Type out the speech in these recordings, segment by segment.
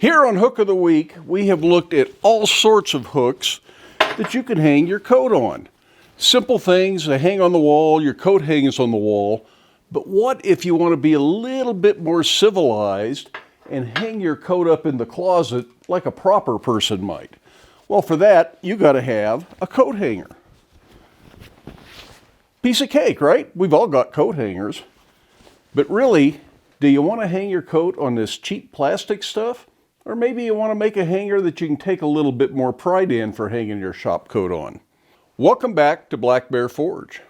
Here on Hook of the Week, we have looked at all sorts of hooks that you can hang your coat on. Simple things, they hang on the wall, your coat hangs on the wall. But what if you want to be a little bit more civilized and hang your coat up in the closet like a proper person might? Well, for that, you got to have a coat hanger. Piece of cake, right? We've all got coat hangers. But really, do you want to hang your coat on this cheap plastic stuff? Or maybe you want to make a hanger that you can take a little bit more pride in for hanging your shop coat on. Welcome back to Black Bear Forge.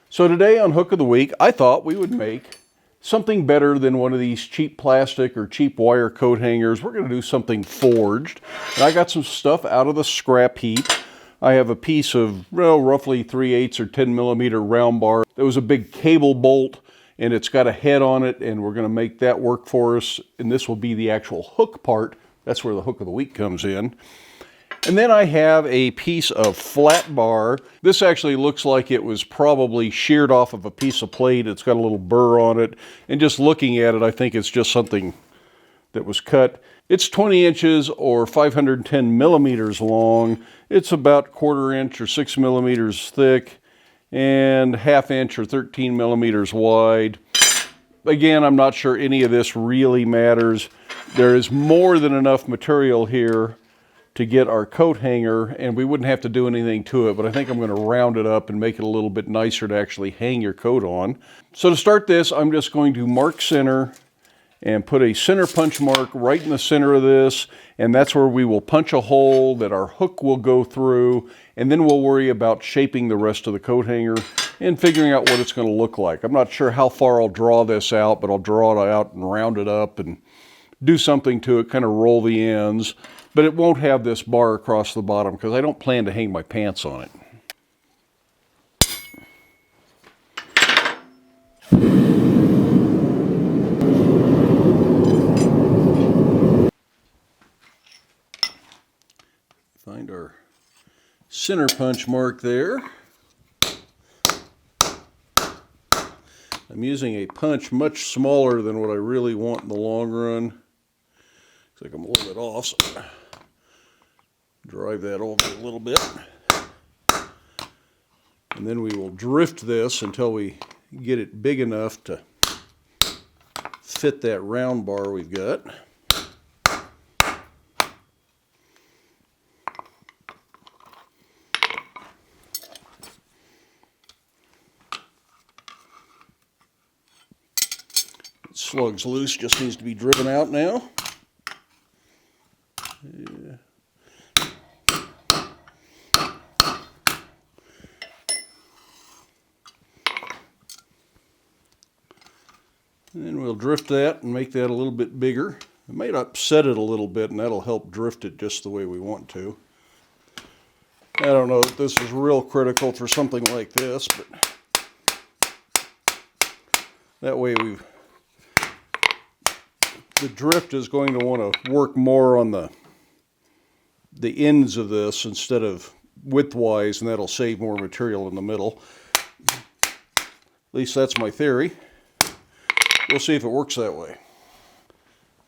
So today on Hook of the Week, I thought we would make something better than one of these cheap plastic or cheap wire coat hangers. We're going to do something forged. And I got some stuff out of the scrap heap. I have a piece of, well, roughly 3/8 or 10 millimeter round bar. There was a big cable bolt, and it's got a head on it, and we're going to make that work for us. And this will be the actual hook part. That's where the Hook of the Week comes in. And then I have a piece of flat bar. This actually looks like it was probably sheared off of a piece of plate. It's got a little burr on it. And just looking at it, I think it's just something that was cut. It's 20 inches or 510 millimeters long. It's about 1/4 inch or 6 millimeters thick and 1/2 inch or 13 millimeters wide. Again, I'm not sure any of this really matters. There is more than enough material here to get our coat hanger, and we wouldn't have to do anything to it, but I think I'm going to round it up and make it a little bit nicer to actually hang your coat on. So to start this, I'm just going to mark center and put a center punch mark right in the center of this, and that's where we will punch a hole that our hook will go through, and then we'll worry about shaping the rest of the coat hanger and figuring out what it's going to look like. I'm not sure how far I'll draw this out, but I'll draw it out and round it up and do something to it, kind of roll the ends. But it won't have this bar across the bottom because I don't plan to hang my pants on it. Find our center punch mark there. I'm using a punch much smaller than what I really want in the long run. Looks like I'm a little bit off, so drive that over a little bit. And then we will drift this until we get it big enough to fit that round bar we've got. Slug's loose, just needs to be driven out now. Yeah. And then we'll drift that and make that a little bit bigger. I might upset it a little bit, and that'll help drift it just the way we want to. I don't know if this is real critical for something like this, but that way the drift is going to want to work more on the ends of this instead of widthwise, and that'll save more material in the middle. At least that's my theory. We'll see if it works that way.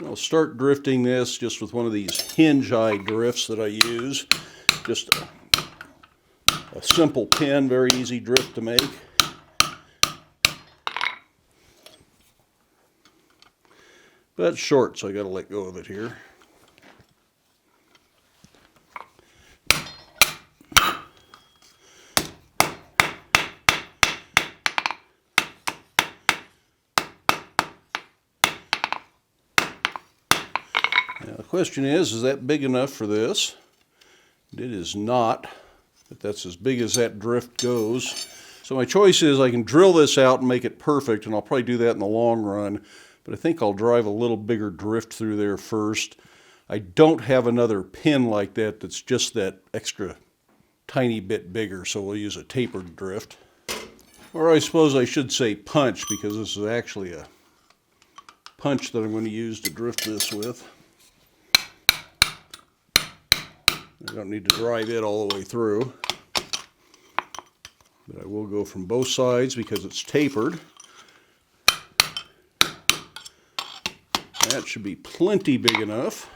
I'll start drifting this just with one of these hinge eye drifts that I use. Just a simple pin, very easy drift to make. But it's short, so I got to let go of it here. Now the question is that big enough for this? It is not, but that's as big as that drift goes. So my choice is I can drill this out and make it perfect, and I'll probably do that in the long run. But I think I'll drive a little bigger drift through there first. I don't have another pin like that that's just that extra tiny bit bigger, so we'll use a tapered drift. Or I suppose I should say punch, because this is actually a punch that I'm going to use to drift this with. I don't need to drive it all the way through. But I will go from both sides because it's tapered. that should be plenty big enough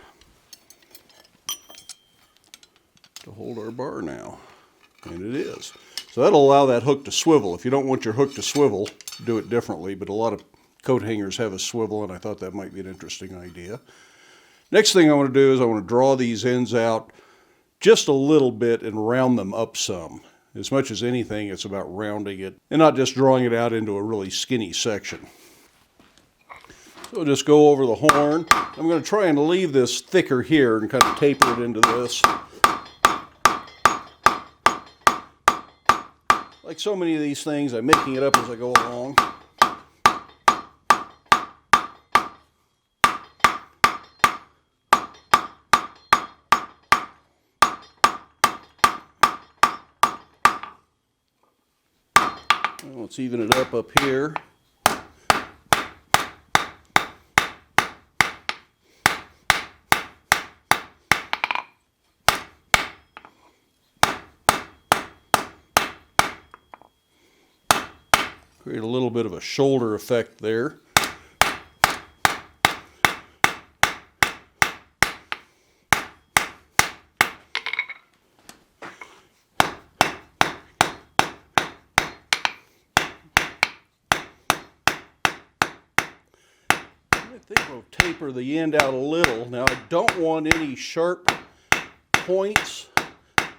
to hold our bar now. And it is. So that'll allow that hook to swivel. If you don't want your hook to swivel, do it differently, but a lot of coat hangers have a swivel, and I thought that might be an interesting idea. Next thing I want to do is I want to draw these ends out just a little bit and round them up some. As much as anything, it's about rounding it and not just drawing it out into a really skinny section. So just go over the horn. I'm going to try and leave this thicker here and kind of taper it into this. Like so many of these things, I'm making it up as I go along. Let's even it up here. Create a little bit of a shoulder effect there. I think we'll taper the end out a little. Now I don't want any sharp points,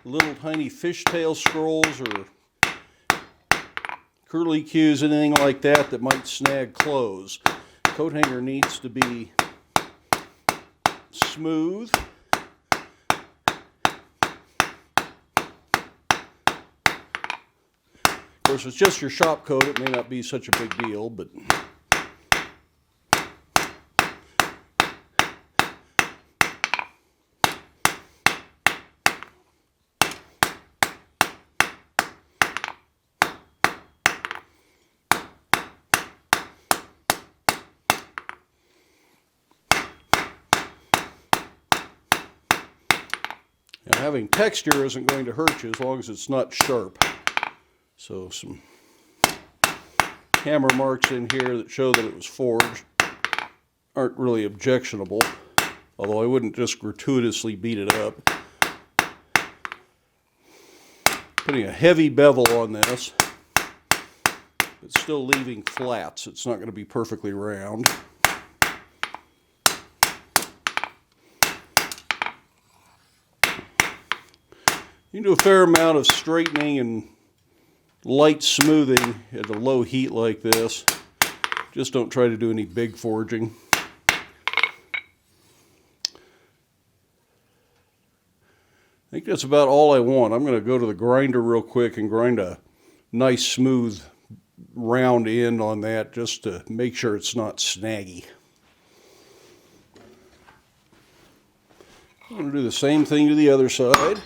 little tiny fishtail scrolls or curly cues, anything like that that might snag clothes. Coat hanger needs to be smooth. Of course, it's just your shop coat. It may not be such a big deal, but now, having texture isn't going to hurt you as long as it's not sharp. So some hammer marks in here that show that it was forged aren't really objectionable, although I wouldn't just gratuitously beat it up. Putting a heavy bevel on this, but still leaving flats. It's not going to be perfectly round. You can do a fair amount of straightening and light smoothing at a low heat like this. Just don't try to do any big forging. I think that's about all I want. I'm going to go to the grinder real quick and grind a nice smooth round end on that just to make sure it's not snaggy. I'm going to do the same thing to the other side.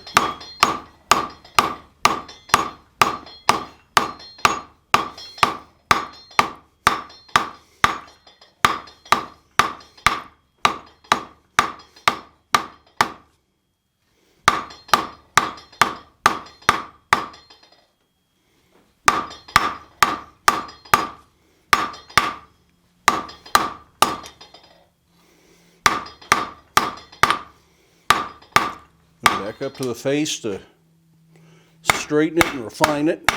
Back up to the face to straighten it and refine it.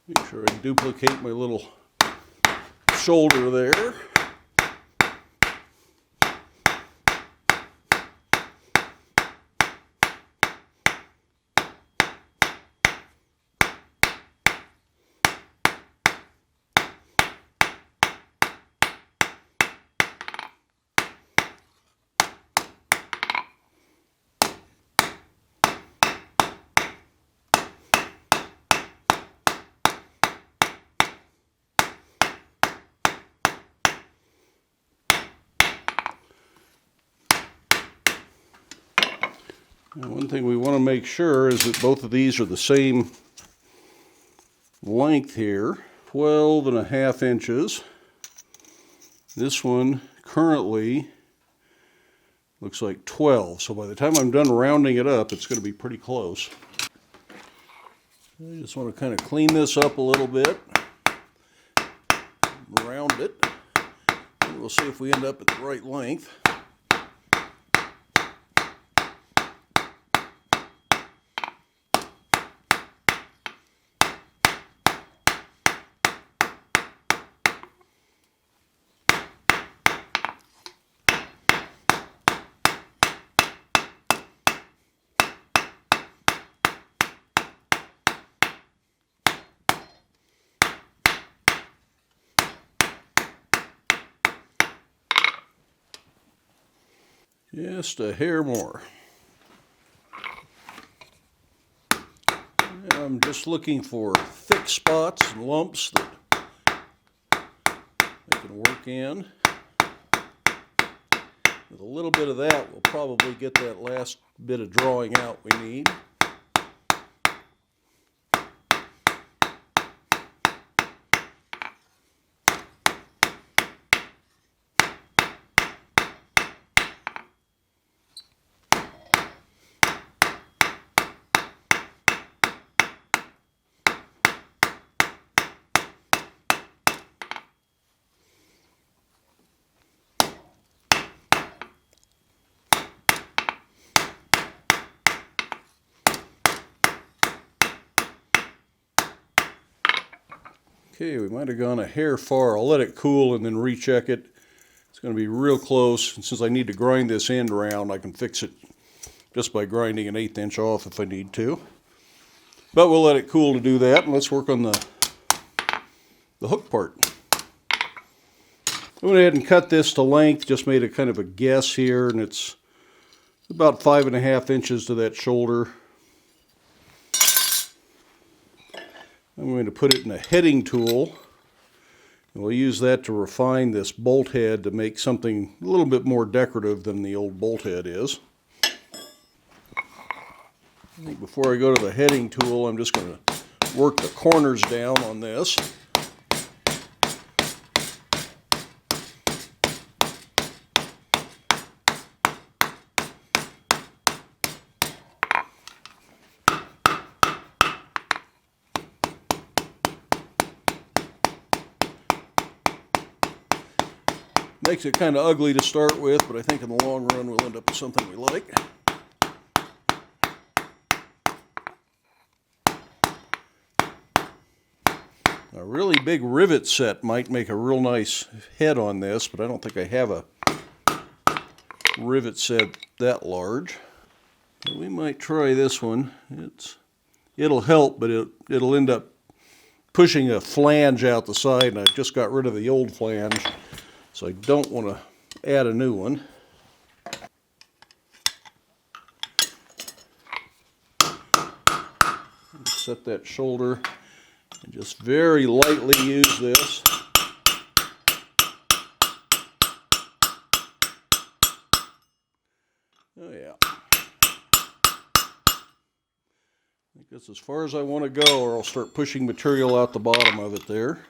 Make sure I duplicate my little shoulder there. Now, one thing we want to make sure is that both of these are the same length here, 12.5 inches. This one currently looks like 12. So by the time I'm done rounding it up, it's going to be pretty close. I just want to kind of clean this up a little bit, round it, and we'll see if we end up at the right length. Just a hair more. And I'm just looking for thick spots and lumps that I can work in. With a little bit of that, we'll probably get that last bit of drawing out we need. Okay, we might have gone a hair far. I'll let it cool and then recheck it. It's going to be real close. And since I need to grind this end around, I can fix it just by grinding an 1/8 inch off if I need to. But we'll let it cool to do that, and let's work on the hook part. I went ahead and cut this to length, just made a kind of a guess here, and it's about 5.5 inches to that shoulder. I'm going to put it in a heading tool, and we'll use that to refine this bolt head to make something a little bit more decorative than the old bolt head is. I think before I go to the heading tool, I'm just going to work the corners down on this. Makes it kind of ugly to start with, but I think in the long run we'll end up with something we like. A really big rivet set might make a real nice head on this, but I don't think I have a rivet set that large. But we might try this one. It'll help, but it'll end up pushing a flange out the side, and I've just got rid of the old flange. So I don't want to add a new one. Set that shoulder and just very lightly use this. Oh yeah. I think that's as far as I want to go, or I'll start pushing material out the bottom of it there.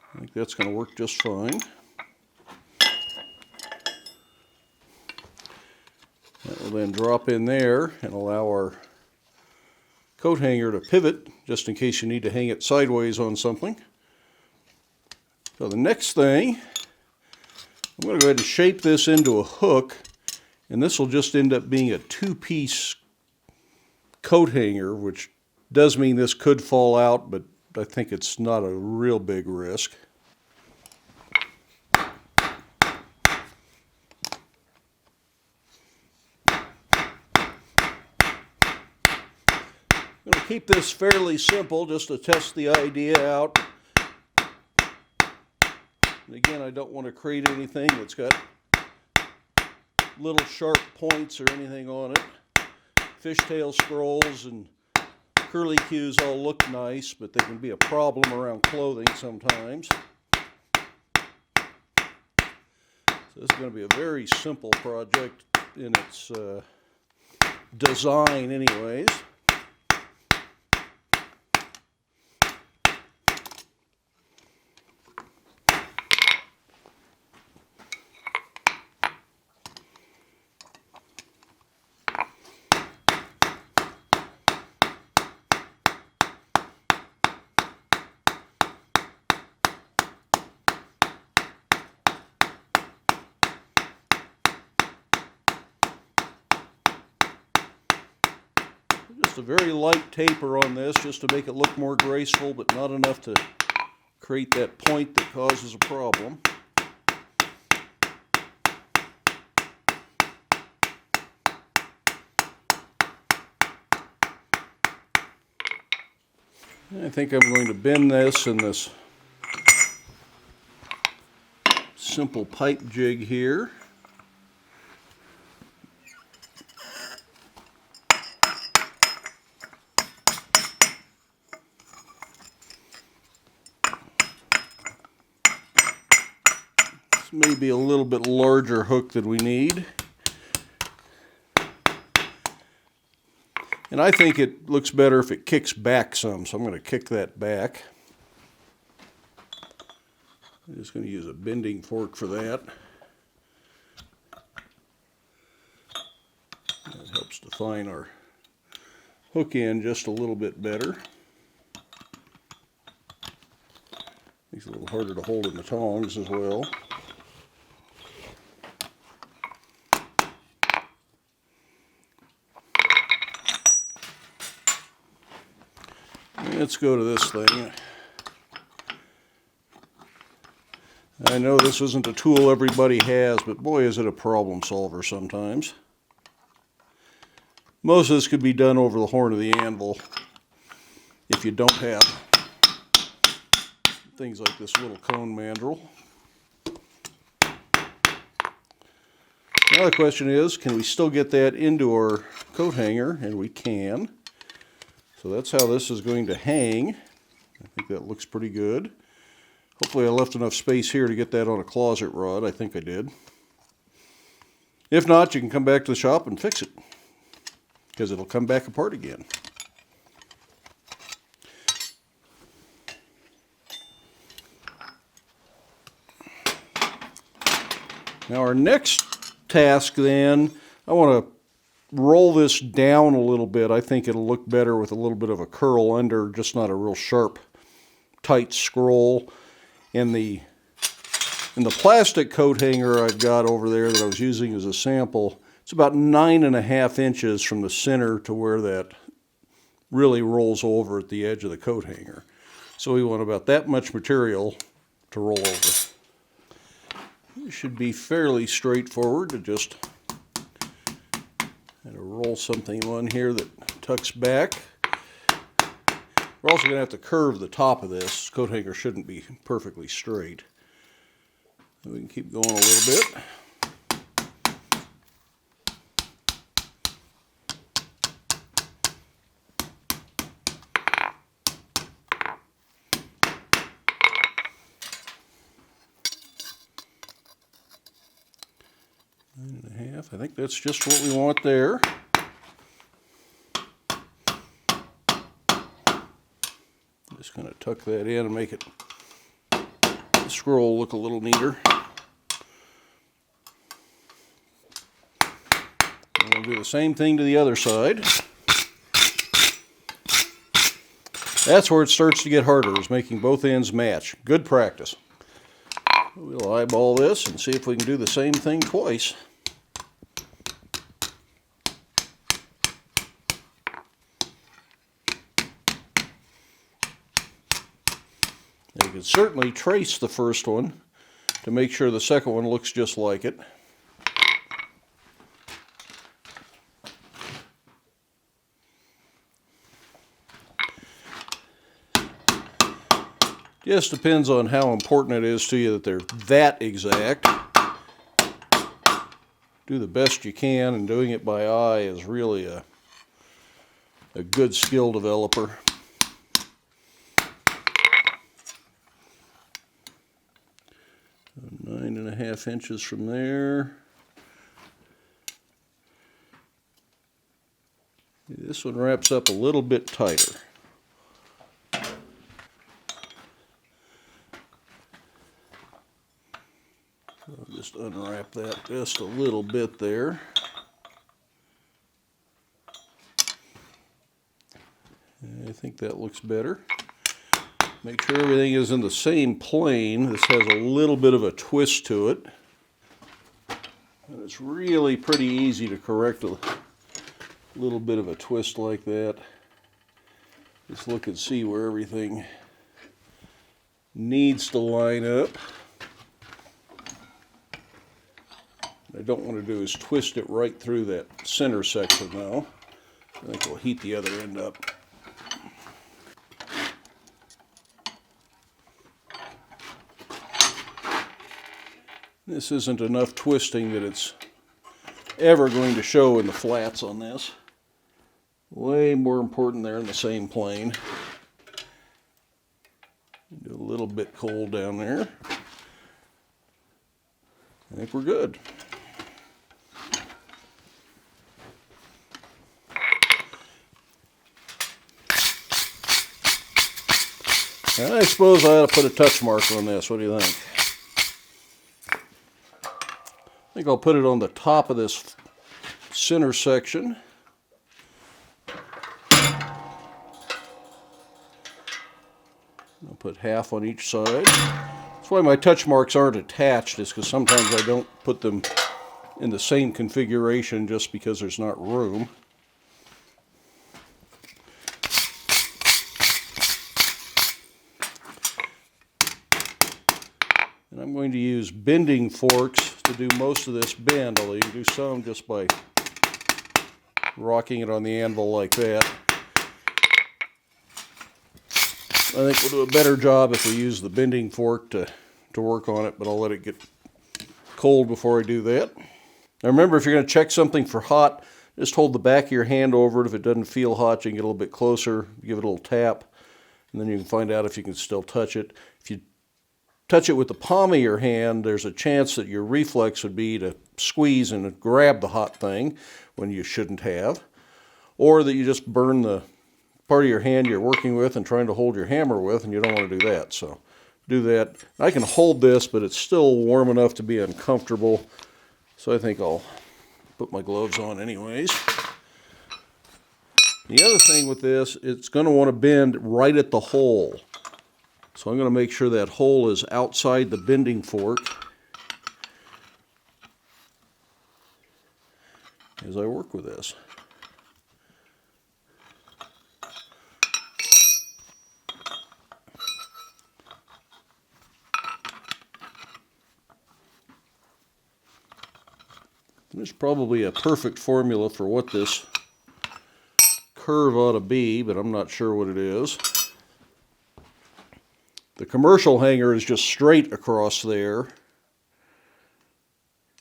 I think that's going to work just fine. That will then drop in there and allow our coat hanger to pivot, just in case you need to hang it sideways on something. So the next thing, I'm going to go ahead and shape this into a hook, and this will just end up being a 2-piece coat hanger, which does mean this could fall out, but I think it's not a real big risk. I'm going to keep this fairly simple just to test the idea out. And again, I don't want to create anything that's got little sharp points or anything on it. Fishtail scrolls and curly cues all look nice, but they can be a problem around clothing sometimes. So this is going to be a very simple project in its design anyways. Just a very light taper on this, just to make it look more graceful, but not enough to create that point that causes a problem. I think I'm going to bend this in this simple pipe jig here. This may be a little bit larger hook than we need. And I think it looks better if it kicks back some, so I'm going to kick that back. I'm just going to use a bending fork for that. That helps define our hook end just a little bit better. Makes it a little harder to hold in the tongs as well. Let's go to this thing. I know this isn't a tool everybody has, but boy is it a problem solver sometimes. Most of this could be done over the horn of the anvil if you don't have things like this little cone mandrel. Now the question is, can we still get that into our coat hanger? And we can. So that's how this is going to hang. I think that looks pretty good. Hopefully I left enough space here to get that on a closet rod. I think I did. If not, you can come back to the shop and fix it, because it'll come back apart again. Now our next task then, I want to roll this down a little bit. I think it'll look better with a little bit of a curl under, just not a real sharp, tight scroll. In the plastic coat hanger I've got over there that I was using as a sample, it's about 9.5 inches from the center to where that really rolls over at the edge of the coat hanger. So we want about that much material to roll over. It should be fairly straightforward to just roll something on here that tucks back. We're also going to have to curve the top of this. Coat hanger shouldn't be perfectly straight. We can keep going a little bit. I think that's just what we want there. Just kind of tuck that in and make it, the scroll look a little neater. And we'll do the same thing to the other side. That's where it starts to get harder, is making both ends match. Good practice. We'll eyeball this and see if we can do the same thing twice. You can certainly trace the first one to make sure the second one looks just like it. Just depends on how important it is to you that they're that exact. Do the best you can, and doing it by eye is really a good skill developer. 9.5 inches from there. This one wraps up a little bit tighter. I'll just unwrap that just a little bit there. I think that looks better. Make sure everything is in the same plane. This has a little bit of a twist to it. And it's really pretty easy to correct A little bit of a twist like that. Just look and see where everything needs to line up. What I don't want to do is twist it right through that center section now. I think we'll heat the other end up. This isn't enough twisting that it's ever going to show in the flats on this. Way more important they're in the same plane. Do a little bit cold down there. I think we're good. And I suppose I ought to put a touch mark on this. What do you think? I think I'll put it on the top of this center section. I'll put half on each side. That's why my touch marks aren't attached, is because sometimes I don't put them in the same configuration just because there's not room. And I'm going to use bending forks to do most of this bend, although you can do some just by rocking it on the anvil like that. I think we'll do a better job if we use the bending fork to work on it, but I'll let it get cold before I do that. Now remember, if you're going to check something for hot, just hold the back of your hand over it. If it doesn't feel hot, you can get a little bit closer, give it a little tap, and then you can find out if you can still touch it. If you touch it with the palm of your hand, there's a chance that your reflex would be to squeeze and grab the hot thing when you shouldn't have, or that you just burn the part of your hand you're working with and trying to hold your hammer with, and you don't want to do that. So do that. I can hold this, but it's still warm enough to be uncomfortable, so I think I'll put my gloves on anyways. The other thing with this, it's going to want to bend right at the hole. So I'm going to make sure that hole is outside the bending fork as I work with this. There's probably a perfect formula for what this curve ought to be, but I'm not sure what it is. The commercial hanger is just straight across there,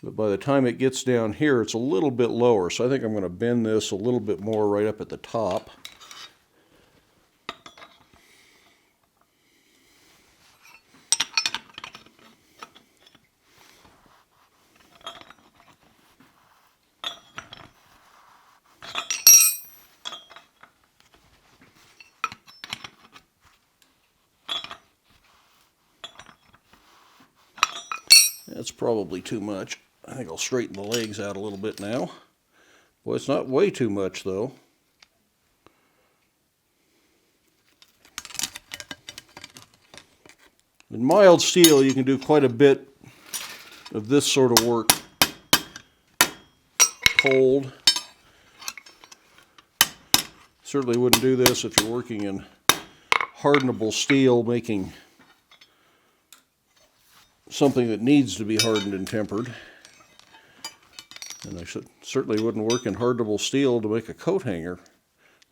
but by the time it gets down here, it's a little bit lower, so I think I'm going to bend this a little bit more right up at the top. That's probably too much. I think I'll straighten the legs out a little bit now. Boy, it's not way too much though. In mild steel, you can do quite a bit of this sort of work cold. Certainly wouldn't do this if you're working in hardenable steel, making something that needs to be hardened and tempered. And I certainly wouldn't work in hardenable steel to make a coat hanger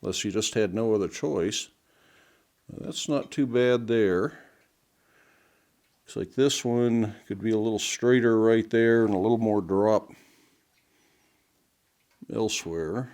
unless you just had no other choice. That's not too bad there. Looks like this one could be a little straighter right there and a little more drop elsewhere.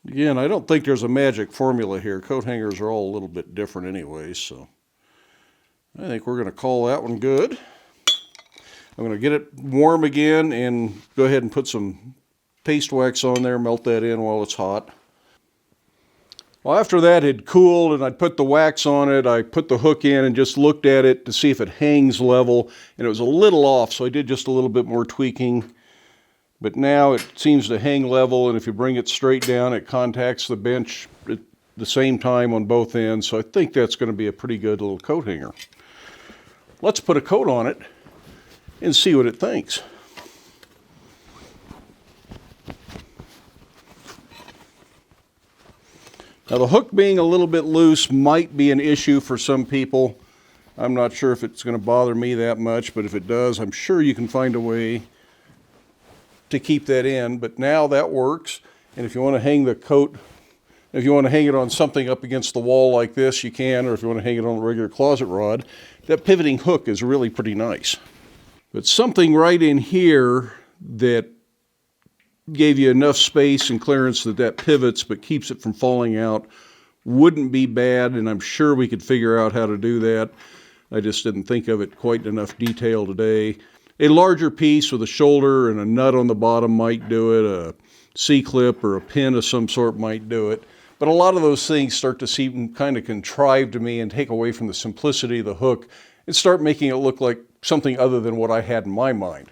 Again, I don't think there's a magic formula here. Coat hangers are all a little bit different anyway, so I think we're going to call that one good. I'm going to get it warm again and go ahead and put some paste wax on there, melt that in while it's hot. Well, after that had cooled and I'd put the wax on it, I put the hook in and just looked at it to see if it hangs level, and it was a little off, so I did just a little bit more tweaking. But now it seems to hang level, and if you bring it straight down, it contacts the bench at the same time on both ends, so I think that's going to be a pretty good little coat hanger. Let's put a coat on it and see what it thinks. Now, the hook being a little bit loose might be an issue for some people. I'm not sure if it's going to bother me that much, but if it does, I'm sure you can find a way to keep that in. But now that works, and if you want to hang the coat, if you want to hang it on something up against the wall like this, you can, or if you want to hang it on a regular closet rod, that pivoting hook is really pretty nice. But something right in here that gave you enough space and clearance that pivots but keeps it from falling out wouldn't be bad, and I'm sure we could figure out how to do that. I just didn't think of it quite in enough detail today. A larger piece with a shoulder and a nut on the bottom might do it, a C-clip or a pin of some sort might do it, but a lot of those things start to seem kind of contrived to me and take away from the simplicity of the hook and start making it look like something other than what I had in my mind.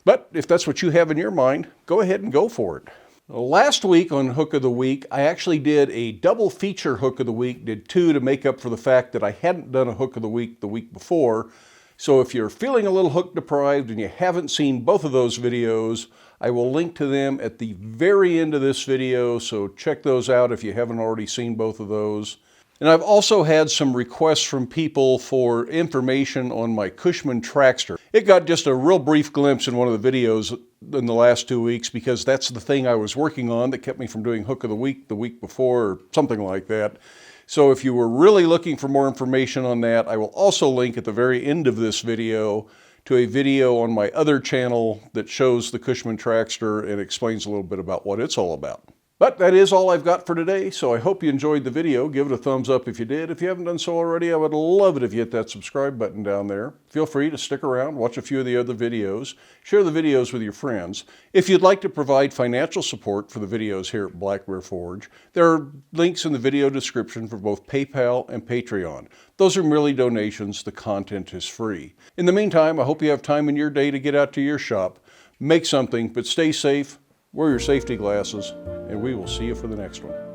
But if that's what you have in your mind, go ahead and go for it. Last week on Hook of the Week, I actually did a double feature Hook of the Week, did two to make up for the fact that I hadn't done a Hook of the Week before. So if you're feeling a little hook deprived and you haven't seen both of those videos, I will link to them at the very end of this video, so check those out if you haven't already seen both of those. And I've also had some requests from people for information on my Cushman Trackster. It got just a real brief glimpse in one of the videos in the last 2 weeks because that's the thing I was working on that kept me from doing Hook of the Week before or something like that. So if you were really looking for more information on that, I will also link at the very end of this video to a video on my other channel that shows the Cushman Trackster and explains a little bit about what it's all about. But that is all I've got for today, so I hope you enjoyed the video. Give it a thumbs up if you did. If you haven't done so already, I would love it if you hit that subscribe button down there. Feel free to stick around, watch a few of the other videos, share the videos with your friends. If you'd like to provide financial support for the videos here at Black Bear Forge, there are links in the video description for both PayPal and Patreon. Those are merely donations. The content is free. In the meantime, I hope you have time in your day to get out to your shop, make something, but stay safe, wear your safety glasses, and we will see you for the next one.